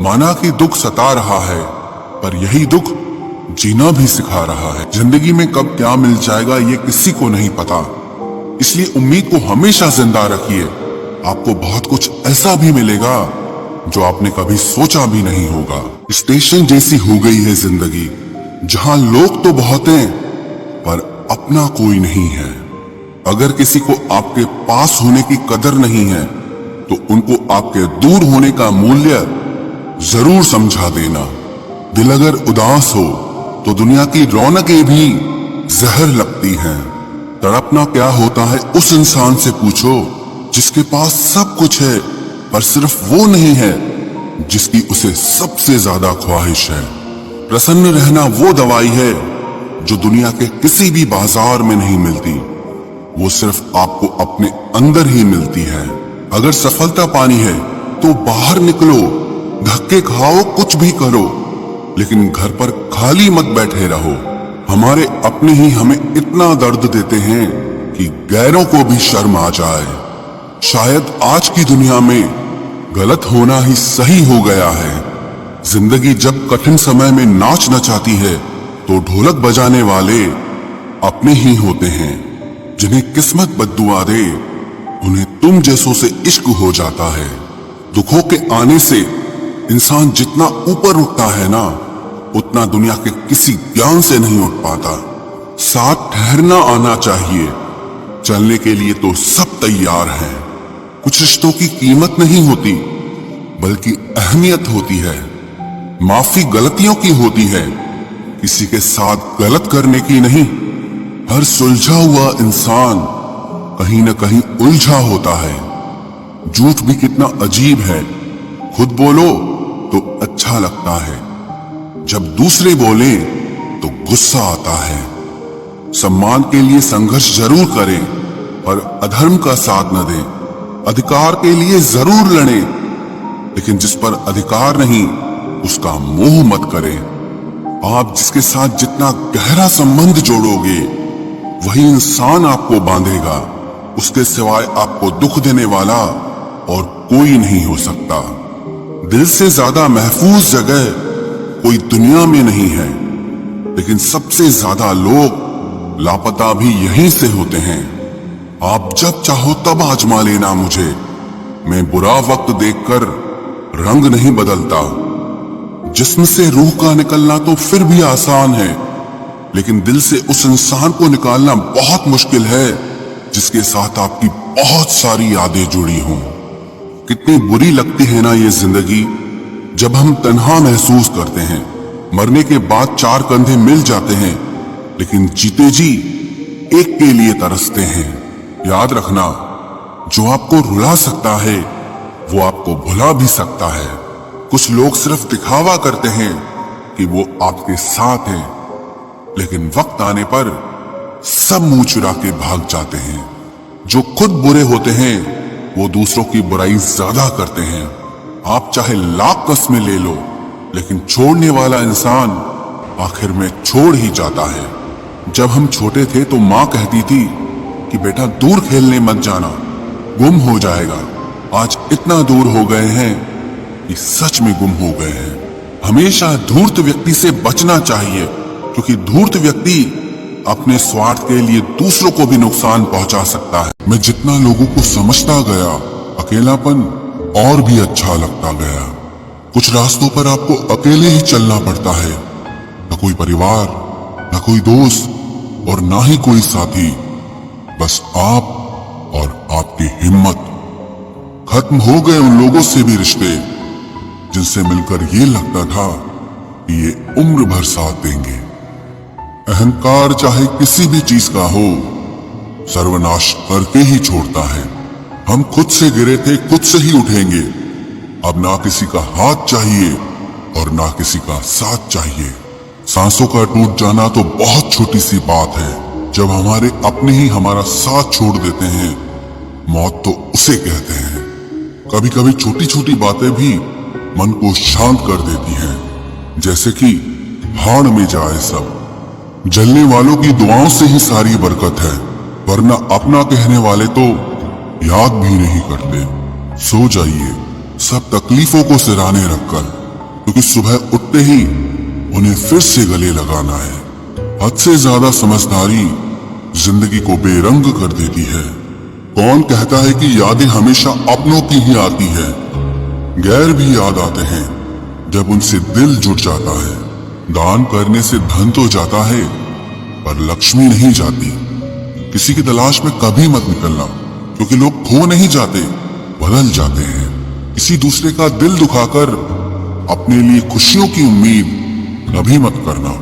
माना कि दुख सता रहा है, पर यही दुख जीना भी सिखा रहा है। जिंदगी में कब क्या मिल जाएगा ये किसी को नहीं पता, इसलिए उम्मीद को हमेशा जिंदा रखिए। आपको बहुत कुछ ऐसा भी मिलेगा जो आपने कभी सोचा भी नहीं होगा। स्टेशन जैसी हो गई है जिंदगी, जहां लोग तो बहुत हैं पर अपना कोई नहीं है। अगर किसी को आपके पास होने की कदर नहीं है तो उनको आपके दूर होने का मूल्य जरूर समझा देना। दिल अगर उदास हो तो दुनिया की रौनकें भी जहर लगती हैं। तड़पना क्या होता है उस इंसान से पूछो जिसके पास सब कुछ है, पर सिर्फ वो नहीं है जिसकी उसे सबसे ज्यादा ख्वाहिश है। प्रसन्न रहना वो दवाई है जो दुनिया के किसी भी बाजार में नहीं मिलती, वो सिर्फ आपको अपने अंदर ही मिलती है। अगर सफलता पानी है तो बाहर निकलो, धक्के खाओ, कुछ भी करो, लेकिन घर पर खाली मत बैठे रहो। हमारे अपने ही हमें इतना दर्द देते हैं कि गैरों को भी शर्म आ जाए। शायद आज की दुनिया में गलत होना ही सही हो गया है। जिंदगी जब कठिन समय में नाच नचाती है तो ढोलक बजाने वाले अपने ही होते हैं। जिन्हें किस्मत बद्दुआ दे उन्हें तुम जैसों से इश्क हो जाता है। दुखों के आने से इंसान जितना ऊपर उठता है ना, उतना दुनिया के किसी ज्ञान से नहीं उठ पाता। साथ ठहरना आना चाहिए, चलने के लिए तो सब तैयार हैं। कुछ रिश्तों की कीमत नहीं होती बल्कि अहमियत होती है। माफी गलतियों की होती है, किसी के साथ गलत करने की नहीं। हर सुलझा हुआ इंसान कहीं न कहीं उलझा होता है। झूठ भी कितना अजीब है, खुद बोलो तो अच्छा लगता है, जब दूसरे बोले तो गुस्सा आता है। सम्मान के लिए संघर्ष जरूर करें पर अधर्म का साथ न दें। अधिकार के लिए जरूर लड़ें, लेकिन जिस पर अधिकार नहीं उसका मोह मत करें। आप जिसके साथ जितना गहरा संबंध जोड़ोगे वही इंसान आपको बांधेगा। उसके सिवाय आपको दुख देने वाला और कोई नहीं हो सकता। दिल से ज्यादा महफूज जगह कोई दुनिया में नहीं है, लेकिन सबसे ज्यादा लोग लापता भी यहीं से होते हैं। आप जब चाहो तब आजमा लेना मुझे, मैं बुरा वक्त देखकर रंग नहीं बदलता। जिस्म से रूह का निकलना तो फिर भी आसान है, लेकिन दिल से उस इंसान को निकालना बहुत मुश्किल है जिसके साथ आपकी बहुत सारी यादें जुड़ी हों। कितनी बुरी लगती है ना ये जिंदगी, जब हम तन्हा महसूस करते हैं। मरने के बाद चार कंधे मिल जाते हैं, लेकिन जीते जी एक के लिए तरसते हैं। याद रखना, जो आपको रुला सकता है वो आपको भुला भी सकता है। कुछ लोग सिर्फ दिखावा करते हैं कि वो आपके साथ हैं, लेकिन वक्त आने पर सब मुंह चुरा के भाग जाते हैं। जो खुद बुरे होते हैं वो दूसरों की बुराई ज्यादा करते हैं। आप चाहे लाख कस्में ले लो, लेकिन छोड़ने वाला इंसान आखिर में छोड़ ही जाता है। जब हम छोटे थे तो माँ कहती थी कि बेटा दूर खेलने मत जाना, गुम हो जाएगा। आज इतना दूर हो गए हैं कि सच में गुम हो गए हैं। हमेशा धूर्त व्यक्ति से बचना चाहिए, क्योंकि धूर्त व्यक्ति अपने स्वार्थ के लिए दूसरों को भी नुकसान पहुंचा सकता है। मैं जितना लोगों को समझता गया, अकेलापन और भी अच्छा लगता गया। कुछ रास्तों पर आपको अकेले ही चलना पड़ता है, न कोई परिवार, न कोई दोस्त और ना ही कोई साथी, बस आप और आपकी हिम्मत। खत्म हो गए उन लोगों से भी रिश्ते जिनसे मिलकर ये लगता था कि ये उम्र भर साथ देंगे। अहंकार चाहे किसी भी चीज का हो, सर्वनाश करके ही छोड़ता है। हम खुद से गिरे थे, खुद से ही उठेंगे। अब ना किसी का हाथ चाहिए और ना किसी का साथ चाहिए। सांसों का टूट जाना तो बहुत छोटी सी बात है। जब हमारे अपने ही हमारा साथ छोड़ देते हैं, मौत तो उसे कहते हैं। कभी कभी छोटी छोटी बातें भी मन को शांत कर देती हैं, जैसे कि भाड़ में जाए सब। जलने वालों की दुआओं से ही सारी बरकत है, वरना अपना कहने वाले तो याद भी नहीं करते। सो जाइए सब तकलीफों को सिराने रखकर, क्योंकि सुबह उठते ही उन्हें फिर से गले लगाना है। हद से ज्यादा समझदारी जिंदगी को बेरंग कर देती है। कौन कहता है कि यादें हमेशा अपनों की ही आती है? गैर भी याद आते हैं जब उनसे दिल जुट जाता है। दान करने से धन तो जाता है पर लक्ष्मी नहीं जाती। किसी की तलाश में कभी मत निकलना, क्योंकि लोग खो नहीं जाते, बदल जाते हैं। किसी दूसरे का दिल दुखाकर अपने लिए खुशियों की उम्मीद कभी मत करना।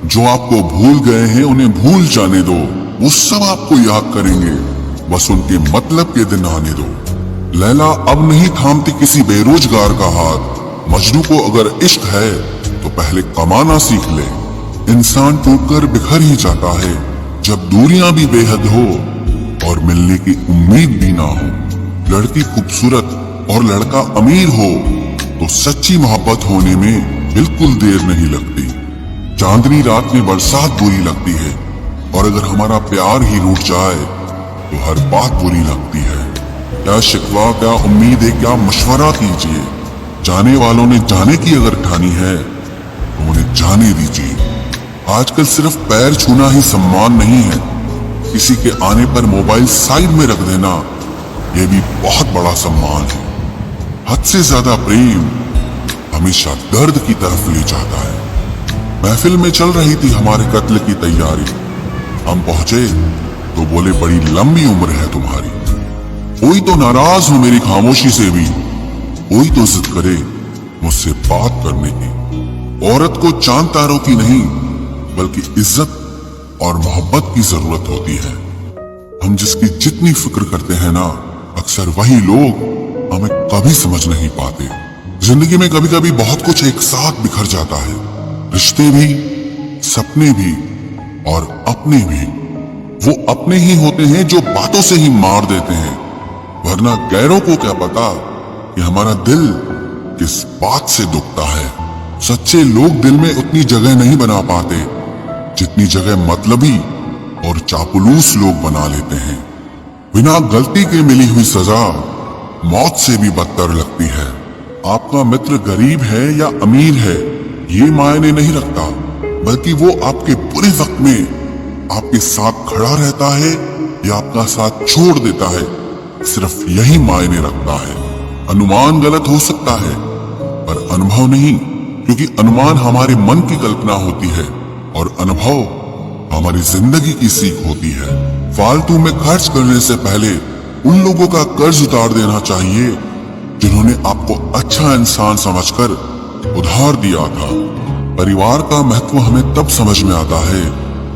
जो आपको भूल गए हैं उन्हें भूल जाने दो, वो सब आपको याद करेंगे, बस उनके मतलब के दिन आने दो। लैला अब नहीं थामती किसी बेरोजगार का हाथ। मजनू को अगर इश्क है तो पहले कमाना सीख ले। इंसान टूटकर बिखर ही जाता है जब दूरियां भी बेहद हो और मिलने की उम्मीद भी ना हो। लड़की खूबसूरत और लड़का अमीर हो तो सच्ची मोहब्बत होने में बिल्कुल देर नहीं लगती। चांदनी रात में बरसात बुरी लगती है, और अगर हमारा प्यार ही रूठ जाए तो हर बात बुरी लगती है। क्या शिकवा, क्या उम्मीद है, क्या मशवरा कीजिए। जाने वालों ने जाने की अगर ठानी है तो उन्हें जाने दीजिए। आजकल सिर्फ पैर छूना ही सम्मान नहीं है, किसी के आने पर मोबाइल साइड में रख देना यह भी बहुत बड़ा सम्मान है। हद से ज्यादा प्रेम हमेशा दर्द की तरफ ले जाता है। महफिल में चल रही थी हमारे कत्ल की तैयारी। हम पहुंचे तो बोले बड़ी लंबी उम्र है तुम्हारी। कोई तो नाराज हो मेरी खामोशी से भी, कोई तो जिद करे मुझसे बात करने की। औरत को चांद तारों की नहीं बल्कि इज्जत और मोहब्बत की जरूरत होती है। हम जिसकी जितनी फिक्र करते हैं ना, अक्सर वही लोग हमें कभी समझ नहीं पाते। जिंदगी में कभी कभी बहुत कुछ एक साथ बिखर जाता है, रिश्ते भी, सपने भी और अपने भी। वो अपने ही होते हैं जो बातों से ही मार देते हैं, वरना गैरों को क्या पता कि हमारा दिल किस बात से दुखता है। सच्चे लोग दिल में उतनी जगह नहीं बना पाते जितनी जगह मतलबी और चापलूस लोग बना लेते हैं। बिना गलती के मिली हुई सजा मौत से भी बदतर लगती है। आपका मित्र गरीब है या अमीर है ये मायने नहीं रखता, बल्कि वो आपके बुरे वक्त में आपके साथ खड़ा रहता है या आपका साथ छोड़ देता है, सिर्फ यही मायने रखता है। अनुमान गलत हो सकता है पर अनुभव नहीं, क्योंकि अनुमान हमारे मन की कल्पना होती है और अनुभव हमारी जिंदगी की सीख होती है। फालतू में खर्च करने से पहले उन लोगों का कर्ज उतार देना चाहिए जिन्होंने आपको अच्छा इंसान समझकर उधार दिया था। परिवार का महत्व हमें तब समझ में आता है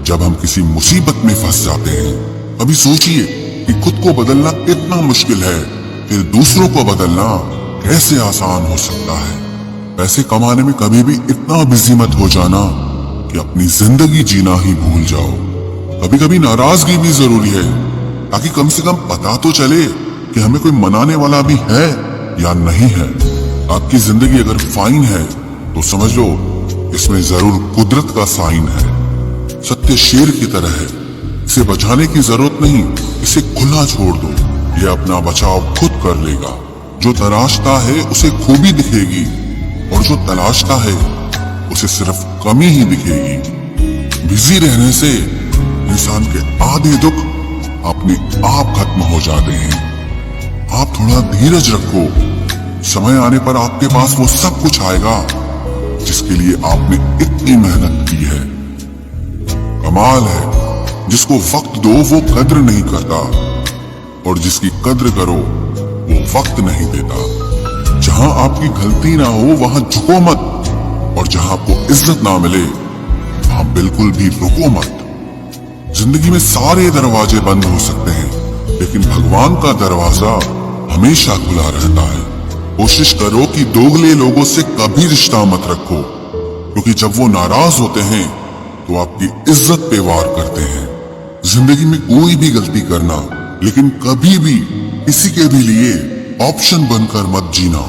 जब हम किसी मुसीबत में फंस जाते हैं। अभी सोचिए कि खुद को बदलना कितना मुश्किल है, फिर दूसरों को बदलना कैसे आसान हो सकता है। पैसे कमाने में कभी भी इतना बिजी मत हो जाना कि अपनी जिंदगी जीना ही भूल जाओ। कभी कभी नाराजगी भी जरूरी है, ताकि कम से कम पता तो चले कि हमें कोई मनाने वाला भी है या नहीं है। आपकी जिंदगी अगर फाइन है तो समझ लो इसमें जरूर कुदरत का साइन है। सत्य शेर की तरह है, इसे बचाने की जरूरत नहीं, इसे खुला छोड़ दो, ये अपना बचाव खुद कर लेगा। जो तराशता है उसे खूबी दिखेगी और जो तलाशता है उसे सिर्फ कमी ही दिखेगी। बिजी रहने से इंसान के आधे दुख अपने आप खत्म हो जाते हैं। आप थोड़ा धीरज रखो, समय आने पर आपके पास वो सब कुछ आएगा जिसके लिए आपने इतनी मेहनत की है। कमाल है जिसको वक्त दो वो कद्र नहीं करता, और जिसकी कद्र करो वो वक्त नहीं देता। जहां आपकी गलती ना हो वहां झुको मत, और जहां आपको इज्जत ना मिले वहां बिल्कुल भी रुको मत। जिंदगी में सारे दरवाजे बंद हो सकते हैं, लेकिन भगवान का दरवाजा हमेशा खुला रहता है। कोशिश करो कि दोगले लोगों से कभी रिश्ता मत रखो, क्योंकि जब वो नाराज होते हैं तो आपकी इज्जत पे वार करते हैं। जिंदगी में कोई भी गलती करना, लेकिन कभी भी किसी के भी लिए ऑप्शन बनकर मत जीना।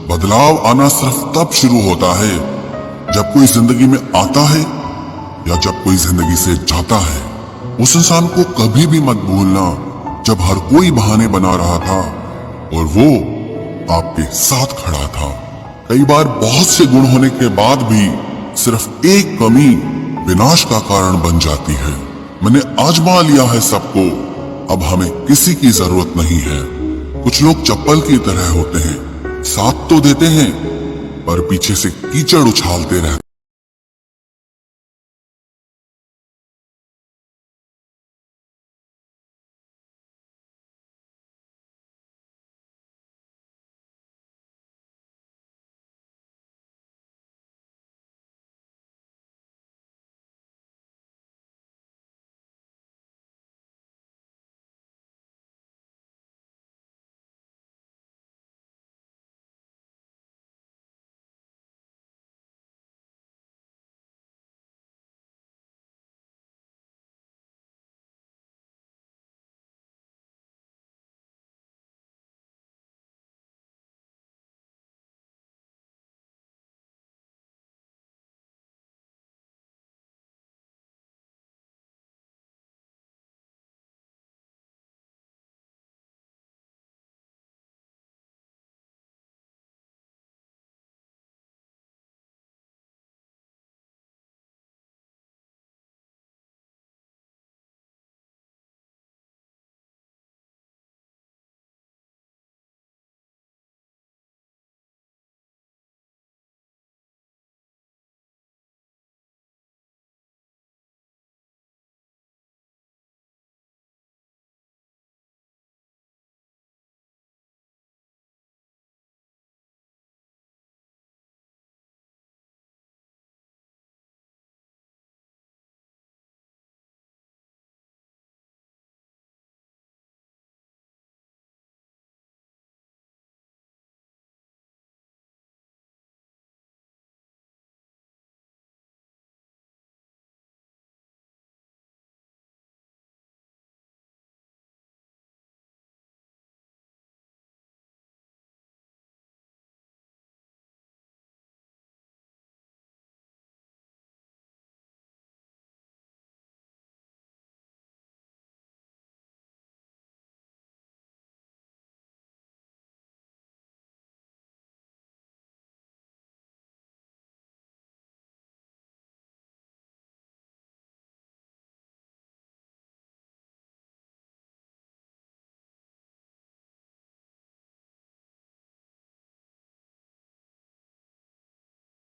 बदलाव आना सिर्फ तब शुरू होता है जब कोई जिंदगी में आता है या जब कोई जिंदगी से जाता है। उस इंसान को कभी भी मत भूलना जब हर कोई बहाने बना रहा था और वो आपके साथ खड़ा था। कई बार बहुत से गुण होने के बाद भी सिर्फ एक कमी विनाश का कारण बन जाती है। मैंने आजमा लिया है सबको, अब हमें किसी की जरूरत नहीं है। कुछ लोग चप्पल की तरह होते हैं, साथ तो देते हैं पर पीछे से कीचड़ उछालते रहते हैं।